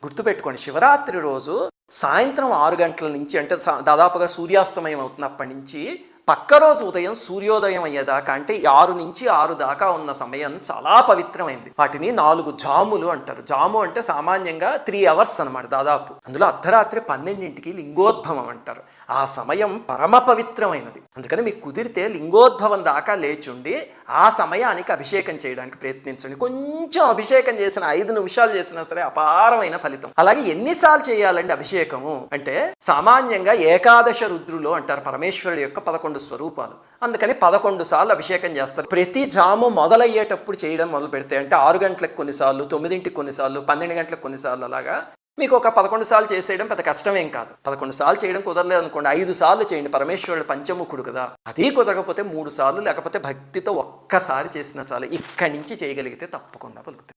గుర్తుపెట్టుకోండి, శివరాత్రి రోజు సాయంత్రం 6 గంటల నుంచి, అంటే దాదాపుగా సూర్యాస్తమయం అవుతున్నప్పటి నుంచి పక్క రోజు ఉదయం సూర్యోదయం అయ్యేదాకా, అంటే 6 నుంచి 6 దాకా ఉన్న సమయం చాలా పవిత్రమైంది. వాటిని 4 జాములు అంటారు. జాము అంటే సామాన్యంగా 3 అవర్స్ అనమాట దాదాపు. అందులో అర్ధరాత్రి 12ంటికి లింగోద్భవం అంటారు. ఆ సమయం పరమ పవిత్రమైనది. అందుకని మీకు కుదిరితే లింగోద్భవం దాకా లేచుండి ఆ సమయానికి అభిషేకం చేయడానికి ప్రయత్నించండి. కొంచెం అభిషేకం చేసిన 5 నిమిషాలు చేసినా సరే అపారమైన ఫలితం. అలాగే ఎన్నిసార్లు చేయాలండి అభిషేకము అంటే, సామాన్యంగా ఏకాదశ రుద్రులు అంటారు పరమేశ్వరుడు యొక్క 11 స్వరూపాలు. అందుకని 11 సార్లు అభిషేకం చేస్తారు. ప్రతి జాము మొదలయ్యేటప్పుడు చేయడం మొదలు పెడితే, అంటే 6 గంటలకు కొన్నిసార్లు, 9ంటికి కొన్నిసార్లు, 12 గంటలకు కొన్నిసార్లు, అలాగా మీకు ఒక 11 సార్లు చేసేయడం పెద్ద కష్టమేం కాదు. 11 సార్లు చేయడం కుదరలేదు అనుకోండి, 5 సార్లు చేయండి. పరమేశ్వరుడు పంచముఖుడు కదా, అది కుదరకపోతే 3 సార్లు, లేకపోతే భక్తితో ఒక్కసారి చేసినా చాలు. ఇక్కడి నుంచి చేయగలిగితే తప్పకుండా పలుకుతాయి.